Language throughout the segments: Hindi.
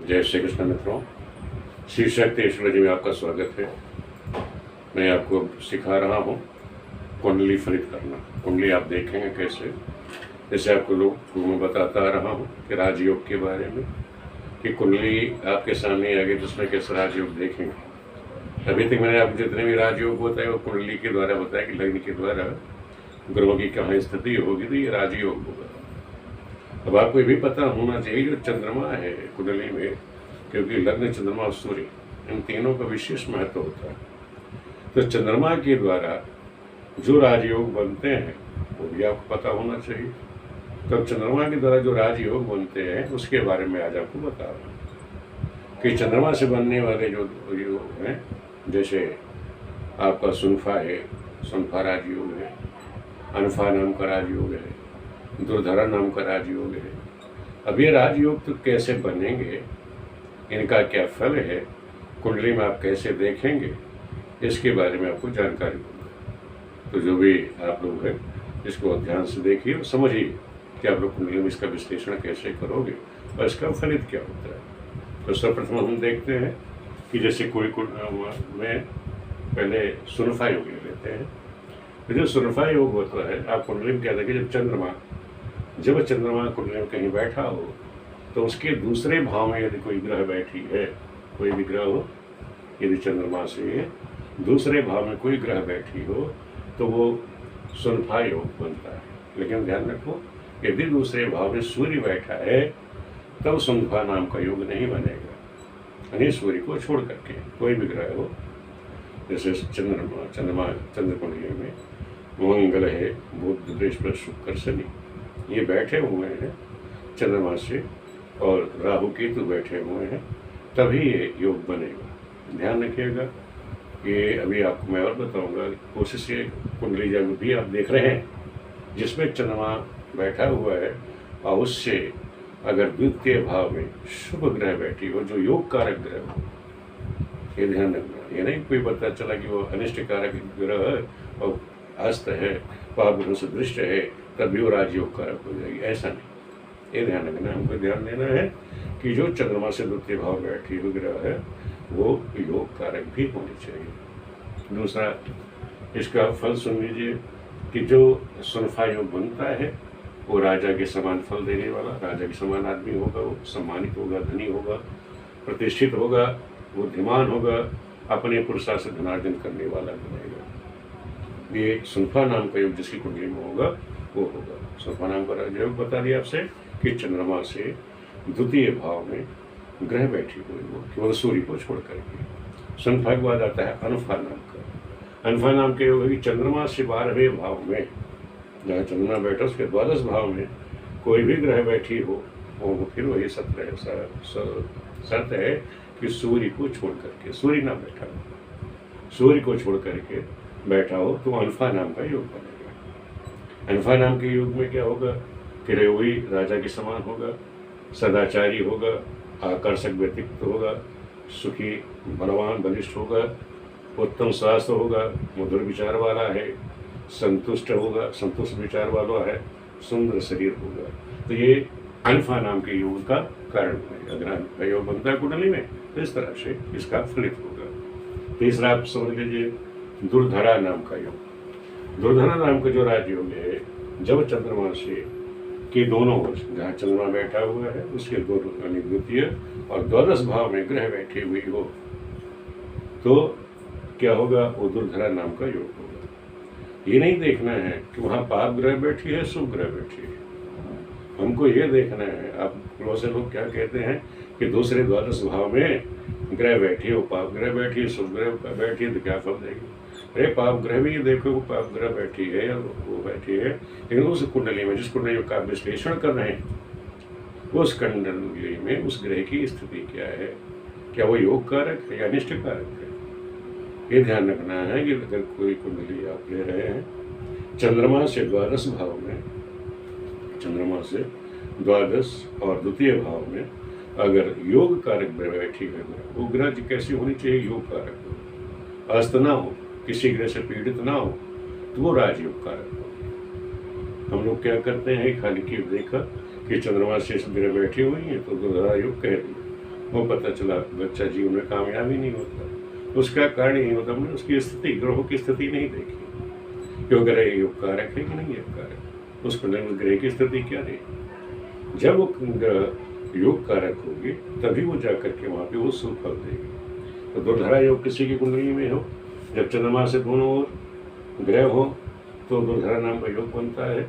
जय श्री कृष्ण मित्रों, श्री शक्ति एस्ट्रोलॉजी में आपका स्वागत है। मैं आपको सिखा रहा हूँ कुंडली फलित करना। कुंडली आप देखेंगे कैसे, जैसे आपको लोग मैं बताता आ रहा हूँ कि राजयोग के बारे में, कि कुंडली आपके सामने आ गई तो उसमें कैसे राजयोग देखेंगे। अभी तक मैंने आपको जितने भी राजयोग बताए वो कुंडली के द्वारा बताया कि लग्न के द्वारा ग्रहों की कहाँ स्थिति होगी तो ये राजयोग होगा। अब आपको ये भी पता होना चाहिए जो चंद्रमा है कुंडली में, क्योंकि लग्न चंद्रमा और सूर्य इन तीनों का विशेष महत्व होता है। तो चंद्रमा के द्वारा जो राजयोग बनते हैं वो भी आपको पता होना चाहिए। तब चंद्रमा के द्वारा जो राजयोग बनते हैं उसके बारे में आज आपको बता रहा हूँ कि चंद्रमा से बनने वाले जो योग हैं, जैसे आपका सुनफा है, सुनफा राजयोग है, अनफा नाम का राजयोग है, दुर्धरा नाम का राजयोग है। अब ये राजयोग तो कैसे बनेंगे, इनका क्या फल है, कुंडली में आप कैसे देखेंगे, इसके बारे में आपको जानकारी दूंगा। तो जो भी आप लोग हैं इसको ध्यान से देखिए और समझिए कि आप लोग कुंडली में इसका विश्लेषण कैसे करोगे और इसका फलित क्या होता है। तो सर्वप्रथम हम देखते हैं कि जैसे कोई में पहले सुनफा योग ले लेते हैं। तो जो सुनफा योग होता है, आप कुंडली में क्या देखिए, जब चंद्रमा कुंडली में कहीं बैठा हो तो उसके दूसरे भाव में यदि कोई ग्रह बैठी है, कोई भी ग्रह हो, यदि चंद्रमा से दूसरे भाव में कोई ग्रह बैठी हो तो वो सुनफा योग बनता है। लेकिन ध्यान रखो, यदि दूसरे भाव में सूर्य बैठा है तब सुनफा नाम का योग नहीं बनेगा। यानी सूर्य को छोड़ करके कोई भी ग्रह हो, जैसे चंद्र कुंडली में मंगल है, बुध, बृहस्पति, शुक्र, शनि ये बैठे हुए हैं चंद्रमा से, और राहु केतु बैठे हुए हैं, तभी ये योग बनेगा। ध्यान रखिएगा कि अभी आपको मैं और बताऊंगा। कोशिश ये कुंडली जब भी आप देख रहे हैं जिसमें चंद्रमा बैठा हुआ है और उससे अगर द्वितीय भाव में शुभ ग्रह बैठी हो, जो योग कारक ग्रह हो, ये ध्यान रखना। ये नहीं कोई पता चला कि वो अनिष्ट कारक ग्रह है और अस्त है, पाप ग्रह से दृष्ट है, तब भी वो राजयोग कारक हो जाएगी, ऐसा नहीं। ये ध्यान रखना, हमको ध्यान देना है कि जो चंद्रमा से द्वितीय भाव बैठी हुई ग्रह है वो योग कारक भी होनी चाहिए। दूसरा, इसका फल सुन लीजिए कि जो सुनफा योग बनता है वो राजा के समान फल देने वाला, राजा के समान आदमी होगा, वो सम्मानित होगा, धनी होगा, प्रतिष्ठित होगा, बुद्धिमान होगा, अपने पुरुषार्थ से धनार्जन करने वाला बनेगा। ये सुनफा नाम का योग जिसकी कुंडली में होगा वो होगा। सुनफा नाम का योग बता दिया आपसे कि चंद्रमा से द्वितीय भाव में ग्रह बैठी हुई हो, केवल सूर्य को छोड़ करके। सुनफा के बाद आता है अनफा नाम का। अनफा नाम के योग है कि चंद्रमा से 12वें भाव में, जहाँ चंद्रमा बैठा उसके 12 भाव में कोई भी ग्रह बैठी हो, वो फिर वही शर्त है कि सूर्य को छोड़ करके, सूर्य ना बैठा हो, सूर्य को छोड़ करके बैठा हो तो अनफा नाम का योग बनेगा। अनफा नाम के योग में क्या होगा कि वही राजा के समान होगा, सदाचारी होगा, आकर्षक व्यक्तित्व होगा, सुखी, बलवान, बलिष्ठ होगा, उत्तम स्वास्थ्य होगा, मधुर विचार वाला है, संतुष्ट होगा, संतुष्ट विचार वाला है, सुंदर शरीर होगा। तो ये अनफा नाम के योग का कारण है। अगर अनफा योग बनता है कुंडली में तो इस तरह से इसका फलित होगा। तीसरा आप समझ लीजिए दुर्धरा नाम का योग। दुर्धरा नाम का जो राजयोग है, जब चंद्रमा से के दोनों ओर, जहाँ चंद्रमा बैठा हुआ है उसके दोनों यानी द्वितीय और द्वादश भाव में ग्रह बैठे हुए हो तो क्या होगा, वो दुर्धरा नाम का योग होगा। ये नहीं देखना है कि वहाँ पाप ग्रह बैठी है, शुभ ग्रह बैठी है। हमको ये देखना है, आप बहुत से लोग क्या कहते हैं कि दूसरे द्वादश भाव में ग्रह बैठी है, वो पाप ग्रह बैठी है, शुभ ग्रह बैठी है, तो क्या फल देगी। अरे पाप ग्रह भी देखो, वो पाप ग्रह बैठी है, वो बैठी है, लेकिन उस कुंडली में, जिस कुंडली का विश्लेषण कर रहे हैं, उस कुंडली में उस ग्रह की स्थिति क्या है, क्या वो योग कारक है या अनिष्ट कारक है। ये ध्यान रखना है कि अगर कोई कुंडली आप ले रहे हैं चंद्रमा से द्वादश भाव में, चंद्रमा से द्वादश और द्वितीय भाव में अगर योग कारक ग्रह बैठी है, वो ग्रह कैसी होनी चाहिए, योग कारक हो, अस्त ना हो, किसी ग्रह से पीड़ित ना हो, तो वो राजयोग कारक हो। हम लोग क्या करते हैं, खाली की देखा कि चंद्रमा से ग्रह बैठी हुई है तो दुर्धरा योग कह दिया, वो पता चला बच्चा जीवन में कामयाब ही नहीं होता। उसका कारण यही होता, हमने उसकी स्थिति, ग्रहों की स्थिति नहीं देखी कि वो ग्रह योग कारक है कि नहीं योग कारक, उस ग्रह की स्थिति क्या रही। जब वो ग्रह योग कारक होगी तभी वो जाकर के वहाँ पे वो शुभ फल देगी। तो दुर्धरा योग किसी की कुंडली में हो, जब चंद्रमा से दोनों ओर ग्रह हो तो दुर्धरा नाम का योग बनता है।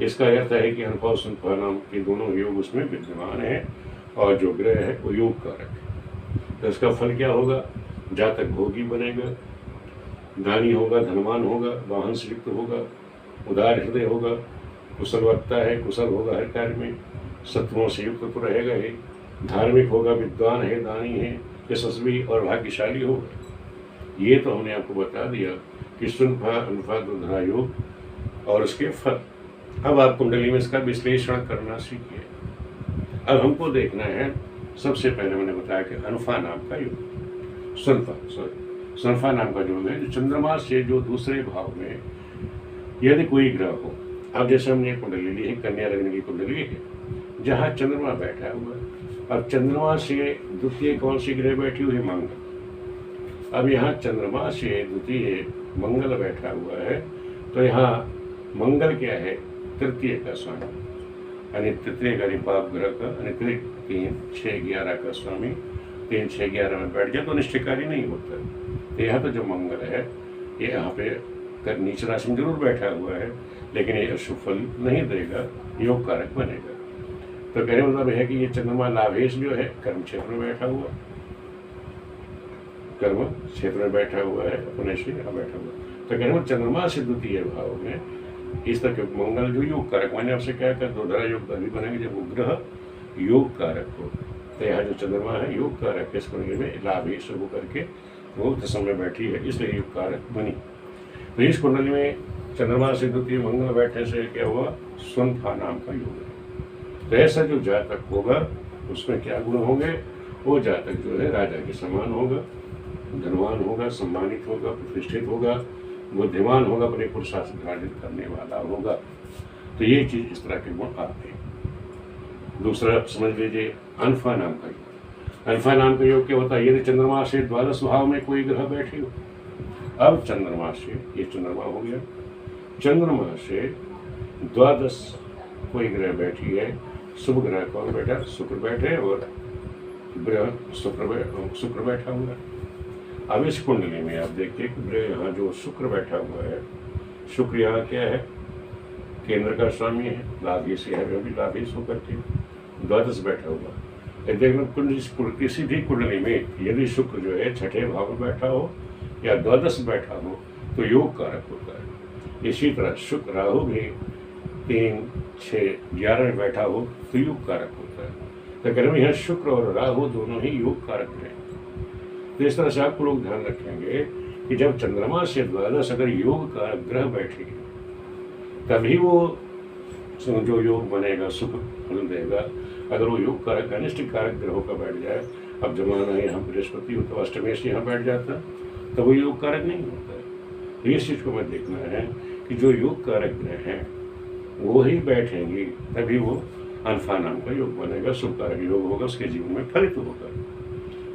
इसका अर्थ है कि अनफा और सुनफा नाम के दोनों योग उसमें विद्यमान है और जो ग्रह है वो योग कारक है। तो इसका फल क्या होगा, जातक भोगी बनेगा, दानी होगा, धनवान होगा, वाहन से युक्त होगा, उदार हृदय होगा, कुशल वक्ता है, कुशल होगा हर कार्य में, शत्रुओं से युक्त तो रहेगा ही, धार्मिक होगा, विद्वान है, दानी है, यशस्वी और भाग्यशाली होगा। ये तो हमने आपको बता दिया कि सुनफा अनफा दुर्धरा योग और उसके फल। अब आप कुंडली में इसका विश्लेषण करना सीखिए। अब हमको देखना है, सबसे पहले मैंने बताया कि अनफा नाम का योग, सुनफा नाम का योग है जो चंद्रमा से जो दूसरे भाव में यदि कोई ग्रह हो। अब जैसे हमने कुंडली ली है, कन्या लग्न की कुंडली है जहाँ चंद्रमा बैठा हुआ है। अब चंद्रमा से द्वितीय कौन सी ग्रह बैठी हुई है, मंगल। अब यहाँ चंद्रमा से द्वितीय मंगल बैठा हुआ है, तो यहाँ मंगल क्या है, तृतीय का स्वामी, यानी तृतीय का पाप ग्रह का, यानी 3, 6, 11 का स्वामी 3, 6, 11 में बैठ जाए तो निष्ठकारी नहीं होता। तो यहाँ तो जो मंगल है ये यहाँ पे कर नीच राशि में जरूर बैठा हुआ है, लेकिन ये अशुभ फल नहीं देगा, योग कारक बनेगा। तो कहने मतलब है कि ये चंद्रमा लाभेश जो है कर्म क्षेत्र में बैठा हुआ, कर्म क्षेत्र में बैठा हुआ है, अपने से यहाँ बैठा हुआ। तो कहने मतलब चंद्रमा से द्वितीय भाव में इस तरह के मंगल जो योग कारक, मैंने आपसे क्या कहा, दुर्धरा योग तभी बनेंगे जब वो ग्रह योग कारक हो। तो यहाँ जो चंद्रमा है योग कारक, इस कुंडली में लाभेश होकर के वो दशम में बैठी है, इसलिए योग कारक बनी। तो इस कुंडली में चंद्रमा से द्वितीय मंगल बैठने से क्या हुआ, सुनफा नाम का योग है। तो ऐसा जो जातक होगा उसमें क्या गुण होंगे, वो जातक जो है राजा के समान होगा, धनवान होगा, सम्मानित होगा, प्रतिष्ठित होगा, बुद्धिमान होगा, अपने पुरुषार्थ अर्जित करने वाला होगा। तो ये चीज इस तरह के गुण आते हैं। दूसरा समझ लीजिए अनफा नाम का योग। अनफा नाम का योग क्या होता है, यदि चंद्रमा से द्वादश भाव में कोई ग्रह बैठे हो। अब चंद्रमा से, ये चंद्रमा हो गया, चंद्रमा से द्वादश कोई ग्रह बैठी है, शुभ ग्रह कौन बैठा, शुक्र बैठे और ग्रह शुक्र बैठा हुआ है। अब इस कुंडली में आप देखिए ग्रह यहाँ जो शुक्र बैठा हुआ है, शुक्र यहाँ क्या है, केंद्र का स्वामी है, लाभेश है, भी लाभेश होकर के द्वादश बैठा हुआ है। देखना किसी भी कुंडली में यदि शुक्र जो है छठे भाव में बैठा हो या द्वादश बैठा हो तो योग कारक होता है। इसी तरह शुक्र राहु भी 3, 6, 11 में बैठा हो तो योग कारक होता है। तो कह रहे यहाँ शुक्र और राहु दोनों ही योग कारक हैं। तो इस तरह से आपको लोग ध्यान रखेंगे कि जब चंद्रमा से द्वादश अगर योग कारक ग्रह बैठेगी तभी वो जो योग बनेगा, सुख फल देगा। अगर वो योग कारक अनिष्ट कारक ग्रहों का बैठ जाए, अब जमाना यहाँ बृहस्पति हो तो अष्टमेश से यहाँ बैठ जाता तो वो योग कारक नहीं होता है। इस चीज को मैं देखना है कि जो योग कारक ग्रह हैं वो ही बैठेंगी तभी वो अनफा नाम का योग बनेगा, शुभ कारक योग होगा, उसके जीवन में फलित होगा।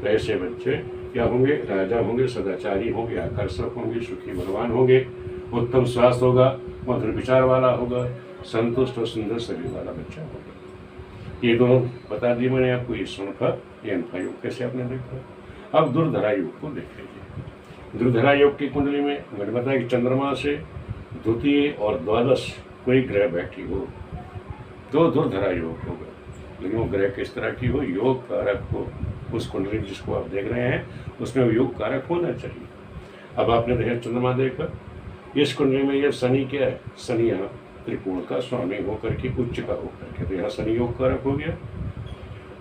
तो ऐसे बच्चे क्या होंगे, राजा होंगे, सदाचारी होंगे, आकर्षक होंगे, सुखी बलवान होंगे, उत्तम स्वास्थ्य होगा, मधुर विचार वाला होगा, संतुष्ट और सुंदर शरीर वाला बच्चा होगा। ये दोनों बता दिए मैंने आपको, ये सुनफा ये अनफा योग कैसे आपने देखा। अब दुर्धरा योग को देख लीजिए। दुर्धरा योग की कुंडली में मैंने बताया कि चंद्रमा से द्वितीय और द्वादश कोई ग्रह बैठी हो तो दुर्धरा योग होगा। लेकिन वो ग्रह किस तरह की हो, योग कारक हो। उस कुंडली जिसको आप देख रहे हैं उसमें योग कारक होना चाहिए। अब आपने देखा चंद्रमा देखा, इस कुंडली में ये शनि क्या है, शनि यहाँ त्रिकोण का स्वामी होकर के उच्च का होकर के, तो यहाँ शनि योग कारक हो गया।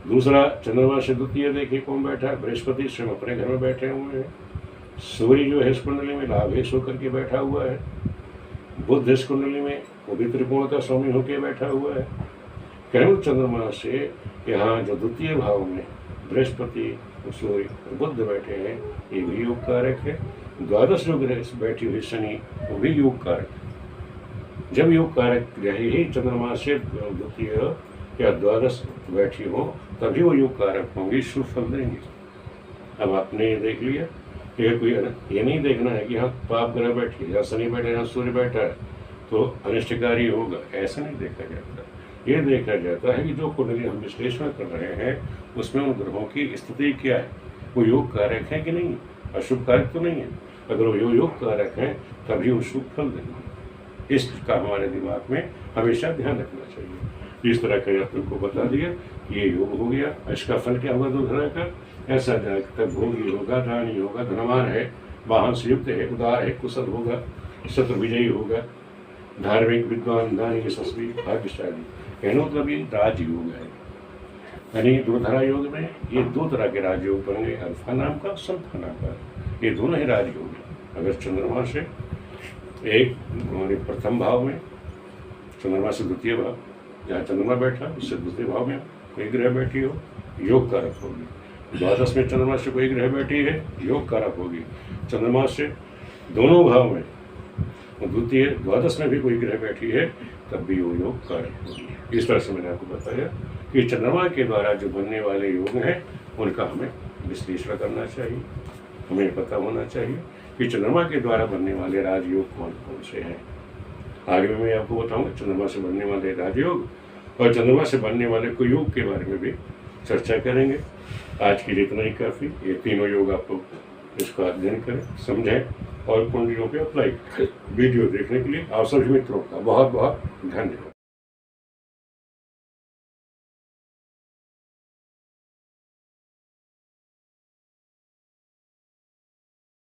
दूसरा चंद्रमा से द्वितीय देखिए कौन बैठा है, बृहस्पति स्वयं अपने घर में बैठे हुए हैं। सूर्य जो है इस कुंडली में लाभेश होकर के बैठा हुआ है। बुध इस कुंडली में वो भी त्रिकोण का स्वामी होकर बैठा हुआ है। कहूँ चंद्रमा से यहाँ जो द्वितीय भाव में बृहस्पति, सूर्य, बुध बैठे हैं, ये भी योग कारक है। द्वादश जो ग्रह बैठी हुई शनि वो भी योग कारक। जब योग कारक ग्रह ही चंद्रमा से द्वितीय या द्वादश बैठी हो तभी वो योग कारक होंगी, शुभ फल देंगे। अब आपने ये देख लिया, ये कोई ये नहीं देखना है कि हाँ पाप ग्रह बैठी या शनि बैठा या सूर्य बैठा है तो अनिष्टकारी होगा, ऐसा नहीं देखा जाता। ये देखा जाता है कि जो कुंडली हम विश्लेषण कर रहे हैं उसमें उन ग्रहों की स्थिति क्या है, वो योग कारक है कि नहीं, अशुभ कारक तो नहीं है। अगर वो योग कारक हैं तभी वो शुभ फल देंगे। इसका हमारे दिमाग में हमेशा ध्यान रखना चाहिए। इस तरह का आपको बता दिया, ये योग हो गया। इसका फल क्या होगा 2 तरह का, ऐसा तब भोगी होगा, दानी होगा, धनवान है, वाहन से युक्त है, उदार है, कुशल होगा, शत्रु विजयी होगा, धार्मिक, विद्वान, दानी, यशस्वी, भाग्यशाली। कहने मतलब ये राजयोग है। यानी दुर्धरा योग में ये 2 तरह के राजयोग बनेंगे, अल्फा नाम का, सल्फा नाम का। ये दोनों ही राजयोग हैं। अगर चंद्रमा से एक प्रथम भाव में, चंद्रमा से द्वितीय भाव, जहाँ चंद्रमा बैठा उससे दूसरे भाव में कोई ग्रह बैठी हो, योग कारक होगी। द्वादश में चंद्रमा से कोई ग्रह बैठी है, योग कारक होगी। चंद्रमा से दोनों भाव में, द्वितीय द्वादश में भी कोई ग्रह बैठी है तब भी वो योग कारक होगी। इस तरह से मैंने आपको बताया कि चंद्रमा के द्वारा जो बनने वाले योग हैं उनका हमें विश्लेषण करना चाहिए। हमें पता होना चाहिए कि चंद्रमा के द्वारा बनने वाले राजयोग कौन कौन से हैं। आगे मैं आपको बताऊंगा चंद्रमा से बनने वाले राजयोग और चंद्रमा से बनने वाले कुयोग योग के बारे में भी चर्चा करेंगे। आज के लिए इतना ही काफ़ी। ये तीनों योग आप लोग इसका अध्ययन करें, समझें और कुंडलियों पे अप्लाई करें। वीडियो देखने के लिए आप सभी मित्रों का बहुत बहुत धन्यवाद।